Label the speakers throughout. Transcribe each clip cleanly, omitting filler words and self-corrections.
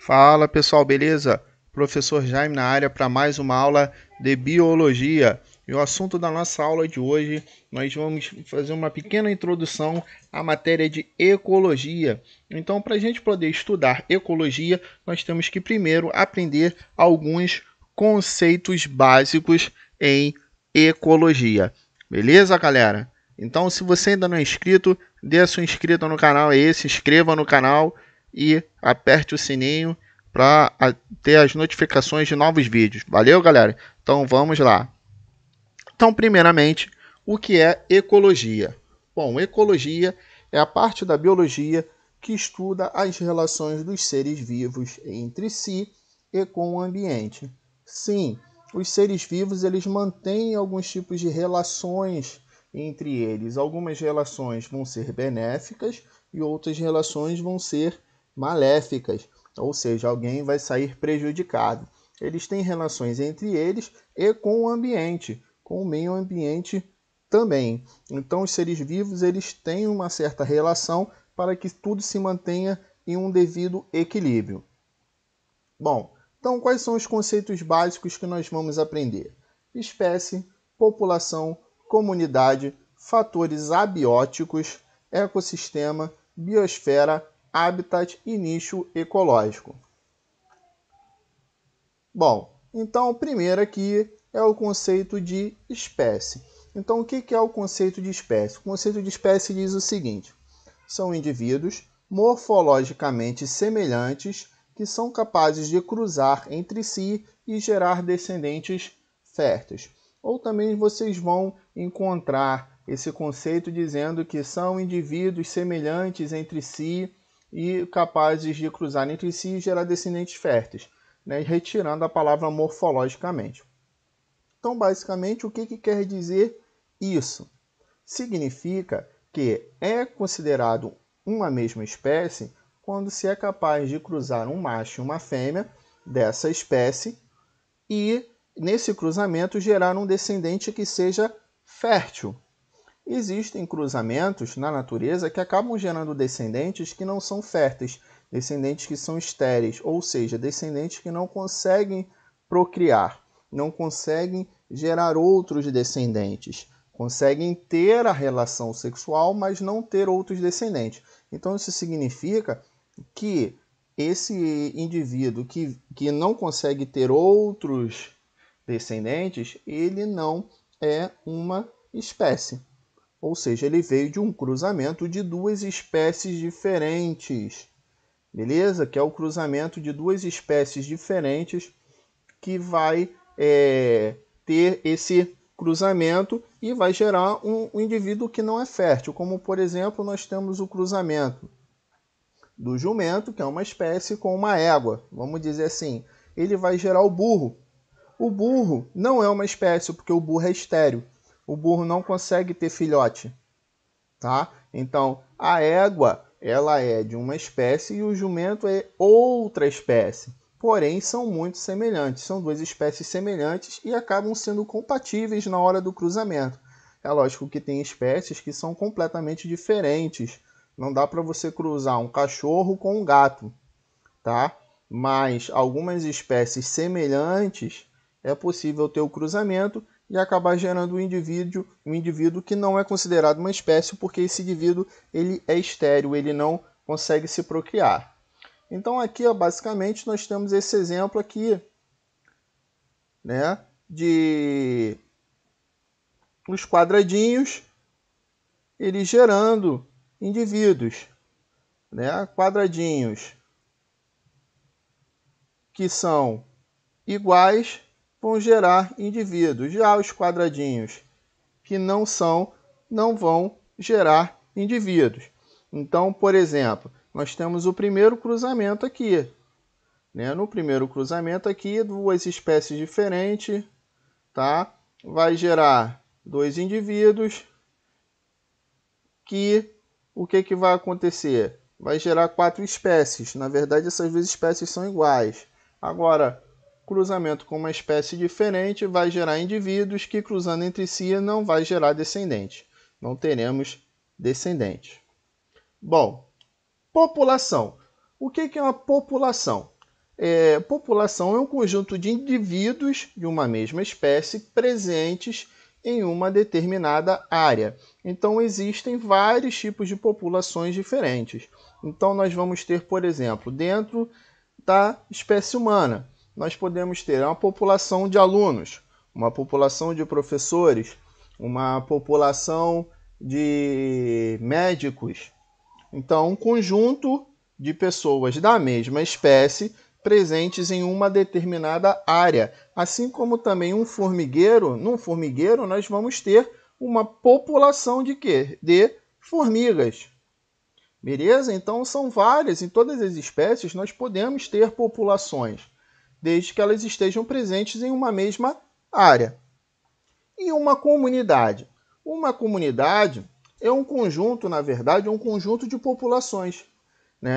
Speaker 1: Fala pessoal, beleza? Professor Jaime na área para mais uma aula de biologia. E o assunto da nossa aula de hoje, nós vamos fazer uma pequena introdução à matéria de ecologia. Então, para a gente poder estudar ecologia, nós temos que primeiro aprender alguns conceitos básicos em ecologia. Beleza, galera? Então, se você ainda não é inscrito, dê a sua inscrita no canal aí, se inscreva no canal e aperte o sininho para ter as notificações de novos vídeos. Valeu, galera? Então vamos lá. Então, primeiramente, o que é ecologia? Bom, ecologia é a parte da biologia que estuda as relações dos seres vivos entre si e com o ambiente. Sim, os seres vivos eles mantêm alguns tipos de relações entre eles. Algumas relações vão ser benéficas e outras relações vão ser maléficas, ou seja, alguém vai sair prejudicado. Eles têm relações entre eles e com o ambiente, com o meio ambiente também. Então, os seres vivos eles têm uma certa relação para que tudo se mantenha em um devido equilíbrio. Bom, então quais são os conceitos básicos que nós vamos aprender? Espécie, população, comunidade, fatores abióticos, ecossistema, biosfera, habitat e nicho ecológico. Bom, então o primeiro aqui é o conceito de espécie. Então o que é o conceito de espécie? O conceito de espécie diz o seguinte: são indivíduos morfologicamente semelhantes que são capazes de cruzar entre si e gerar descendentes férteis. Ou também vocês vão encontrar esse conceito dizendo que são indivíduos semelhantes entre si e capazes de cruzar entre si e gerar descendentes férteis, né? Retirando a palavra morfologicamente. Então, basicamente, o que quer dizer isso? Significa que é considerado uma mesma espécie quando se é capaz de cruzar um macho e uma fêmea dessa espécie e, nesse cruzamento, gerar um descendente que seja fértil. Existem cruzamentos na natureza que acabam gerando descendentes que não são férteis, descendentes que são estéreis, ou seja, descendentes que não conseguem procriar, não conseguem gerar outros descendentes. Conseguem ter a relação sexual, mas não ter outros descendentes. Então isso significa que esse indivíduo que não consegue ter outros descendentes, ele não é uma espécie. Ou seja, ele veio de um cruzamento de duas espécies diferentes. Beleza? Que é o cruzamento de duas espécies diferentes que vai ter esse cruzamento e vai gerar um indivíduo que não é fértil. Como, por exemplo, nós temos o cruzamento do jumento, que é uma espécie, com uma égua. Vamos dizer assim, ele vai gerar o burro. O burro não é uma espécie, porque o burro é estéril. O burro não consegue ter filhote. Tá? Então, a égua ela é de uma espécie e o jumento é outra espécie. Porém, são muito semelhantes. São duas espécies semelhantes e acabam sendo compatíveis na hora do cruzamento. É lógico que tem espécies que são completamente diferentes. Não dá para você cruzar um cachorro com um gato, tá? Mas algumas espécies semelhantes é possível ter o cruzamento e acabar gerando um indivíduo que não é considerado uma espécie, porque esse indivíduo ele é estéril, ele não consegue se procriar. Então aqui, ó, basicamente, nós temos esse exemplo aqui, né, de os quadradinhos, eles gerando indivíduos, né, quadradinhos que são iguais vão gerar indivíduos. Já os quadradinhos que não são, não vão gerar indivíduos. Então, por exemplo, nós temos o primeiro cruzamento aqui. Né? No primeiro cruzamento aqui, duas espécies diferentes, tá? Vai gerar dois indivíduos que o que vai acontecer? Vai gerar quatro espécies. Na verdade, essas duas espécies são iguais. Agora, cruzamento com uma espécie diferente vai gerar indivíduos que, cruzando entre si, não vai gerar descendentes. Não teremos descendentes. Bom, população. O que é uma população? População é um conjunto de indivíduos de uma mesma espécie presentes em uma determinada área. Então, existem vários tipos de populações diferentes. Então, nós vamos ter, por exemplo, dentro da espécie humana, nós podemos ter uma população de alunos, uma população de professores, uma população de médicos. Então, um conjunto de pessoas da mesma espécie presentes em uma determinada área. Assim como também um formigueiro, num formigueiro nós vamos ter uma população de quê? De formigas. Beleza? Então são várias, em todas as espécies nós podemos ter populações, desde que elas estejam presentes em uma mesma área. E uma comunidade? Uma comunidade é um conjunto, na verdade, é um conjunto de populações.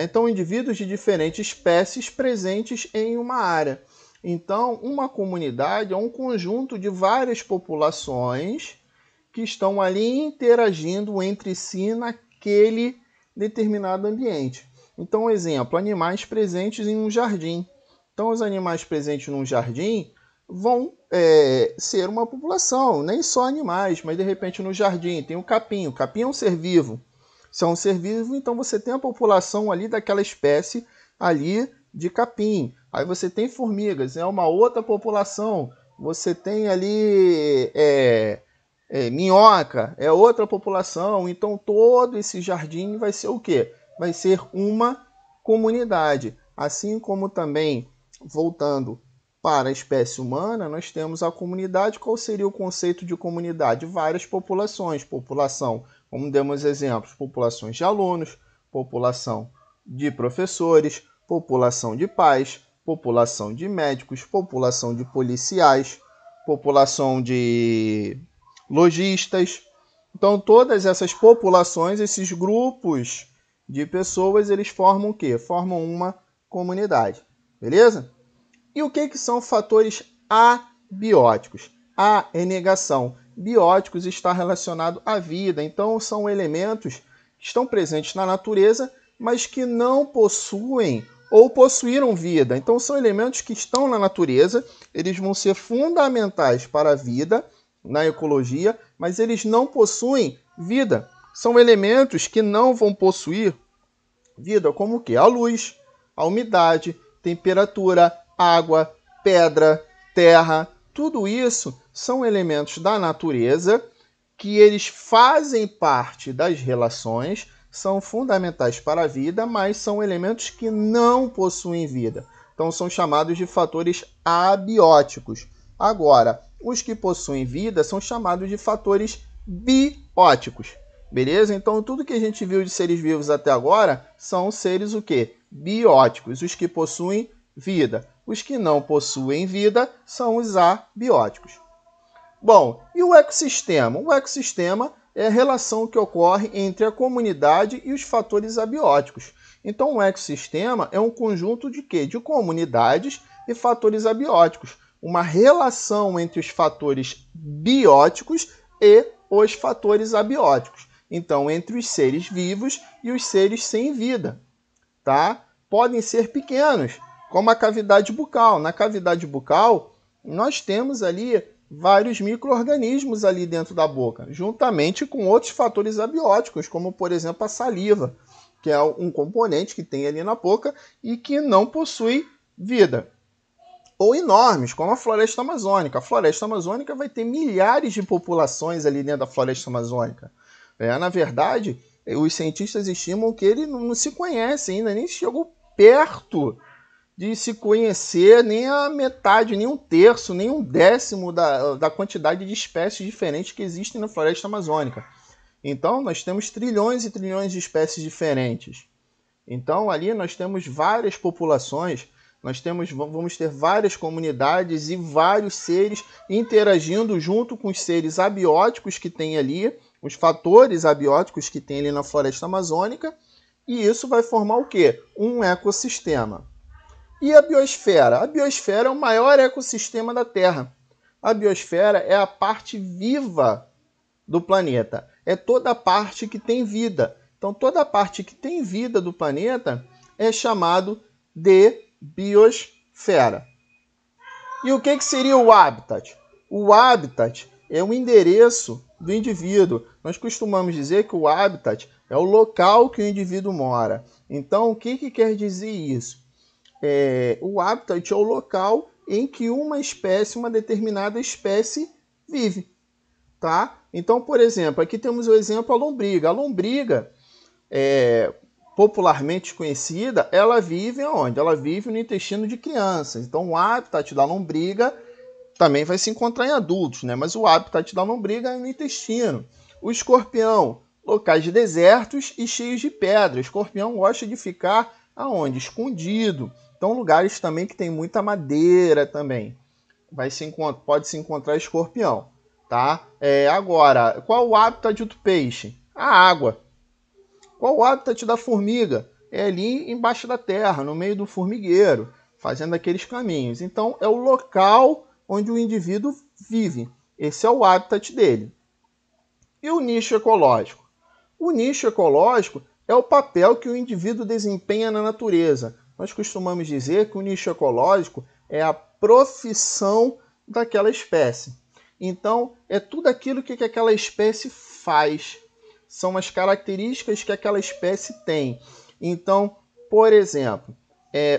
Speaker 1: Então, indivíduos de diferentes espécies presentes em uma área. Então, uma comunidade é um conjunto de várias populações que estão ali interagindo entre si naquele determinado ambiente. Então, exemplo, animais presentes em um jardim. Então, os animais presentes num jardim vão ser uma população, nem só animais, mas de repente no jardim tem o capim. O capim é um ser vivo. Se é um ser vivo, então você tem a população ali daquela espécie ali de capim. Aí você tem formigas, é uma outra população. Você tem ali minhoca, é outra população. Então todo esse jardim vai ser o quê? Vai ser uma comunidade. Assim como também, voltando para a espécie humana, nós temos a comunidade. Qual seria o conceito de comunidade? Várias populações. População, como demos exemplos, populações de alunos, população de professores, população de pais, população de médicos, população de policiais, população de lojistas. Então, todas essas populações, esses grupos de pessoas, eles formam o quê? Formam uma comunidade. Beleza? E o que são fatores abióticos? A é negação. Bióticos está relacionado à vida. Então, são elementos que estão presentes na natureza, mas que não possuem ou possuíram vida. Então, são elementos que estão na natureza, eles vão ser fundamentais para a vida, na ecologia, mas eles não possuem vida. São elementos que não vão possuir vida, como o quê? A luz, a umidade, temperatura, água, pedra, terra, tudo isso são elementos da natureza que eles fazem parte das relações, são fundamentais para a vida, mas são elementos que não possuem vida. Então são chamados de fatores abióticos. Agora, os que possuem vida são chamados de fatores bióticos. Beleza? Então tudo que a gente viu de seres vivos até agora são seres o quê? Bióticos, os que possuem vida. Os que não possuem vida são os abióticos. Bom, e o ecossistema? O ecossistema é a relação que ocorre entre a comunidade e os fatores abióticos. Então, o ecossistema é um conjunto de quê? De comunidades e fatores abióticos. Uma relação entre os fatores bióticos e os fatores abióticos. Então, entre os seres vivos e os seres sem vida. Tá? Podem ser pequenos, como a cavidade bucal. Na cavidade bucal, nós temos ali vários micro-organismos ali dentro da boca, juntamente com outros fatores abióticos, como, por exemplo, a saliva, que é um componente que tem ali na boca e que não possui vida. Ou enormes, como a floresta amazônica. A floresta amazônica vai ter milhares de populações ali dentro da floresta amazônica. Na verdade, os cientistas estimam que ele não se conhece ainda, nem chegou perto de se conhecer nem a metade, nem um terço, nem um décimo da quantidade de espécies diferentes que existem na floresta amazônica. Então, nós temos trilhões e trilhões de espécies diferentes. Então, ali nós temos várias populações, vamos ter várias comunidades e vários seres interagindo junto com os seres abióticos que tem ali, os fatores abióticos que tem ali na floresta amazônica, e isso vai formar o quê? Um ecossistema. E a biosfera? A biosfera é o maior ecossistema da Terra. A biosfera é a parte viva do planeta. É toda a parte que tem vida. Então, toda a parte que tem vida do planeta é chamado de biosfera. fera. E o que seria o habitat? O habitat é o endereço do indivíduo. Nós costumamos dizer que o habitat é o local que o indivíduo mora. Então, o que quer dizer isso? O habitat é o local em que uma determinada espécie vive. Tá? Então, por exemplo, aqui temos o exemplo a lombriga. A lombriga, popularmente conhecida, ela vive onde? Ela vive no intestino de crianças. Então, o habitat da lombriga também vai se encontrar em adultos, né? Mas o habitat da lombriga é no intestino. O escorpião, locais de desertos e cheios de pedra. O escorpião gosta de ficar aonde? Escondido. Então, lugares também que tem muita madeira também. Pode se encontrar escorpião. Tá? Agora, qual o habitat do peixe? A água. Qual o habitat da formiga? É ali embaixo da terra, no meio do formigueiro, fazendo aqueles caminhos. Então, é o local onde o indivíduo vive. Esse é o habitat dele. E o nicho ecológico? O nicho ecológico é o papel que o indivíduo desempenha na natureza. Nós costumamos dizer que o nicho ecológico é a profissão daquela espécie. Então, é tudo aquilo que aquela espécie faz. São as características que aquela espécie tem. Então, por exemplo,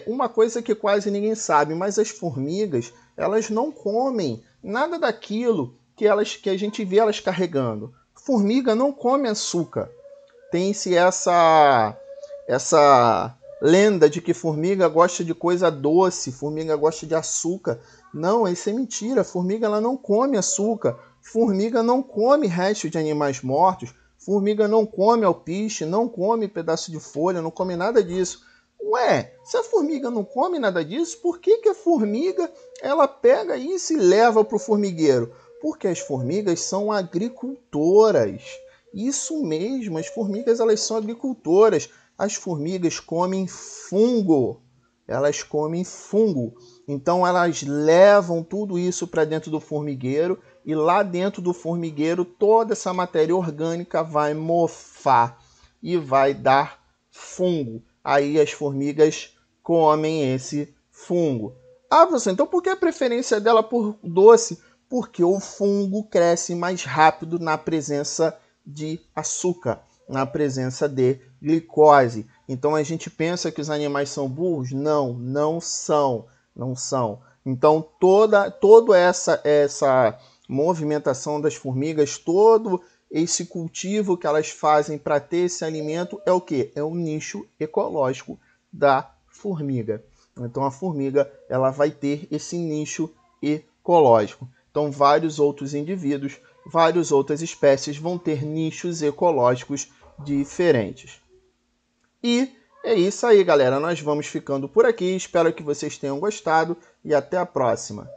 Speaker 1: uma coisa que quase ninguém sabe, mas as formigas, elas não comem nada daquilo que a gente vê elas carregando. Formiga não come açúcar. Tem-se essa lenda de que formiga gosta de coisa doce, formiga gosta de açúcar. Não, isso é mentira. Formiga ela não come açúcar. Formiga não come resto de animais mortos. Formiga não come alpiste, não come pedaço de folha, não come nada disso. Ué, se a formiga não come nada disso, por que a formiga ela pega isso e leva para o formigueiro? Porque as formigas são agricultoras. Isso mesmo, as formigas elas são agricultoras. As formigas comem fungo. Elas comem fungo. Então elas levam tudo isso para dentro do formigueiro e lá dentro do formigueiro toda essa matéria orgânica vai mofar e vai dar fungo. Aí as formigas comem esse fungo. Ah, professor, então por que a preferência dela por doce? Porque o fungo cresce mais rápido na presença de açúcar, na presença de glicose. Então a gente pensa que os animais são burros? Não, não são. Não são. Então toda essa movimentação das formigas, todo esse cultivo que elas fazem para ter esse alimento é o quê? É o nicho ecológico da formiga. Então a formiga ela vai ter esse nicho ecológico. Então vários outros indivíduos, várias outras espécies vão ter nichos ecológicos diferentes. E é isso aí, galera. Nós vamos ficando por aqui. Espero que vocês tenham gostado e até a próxima.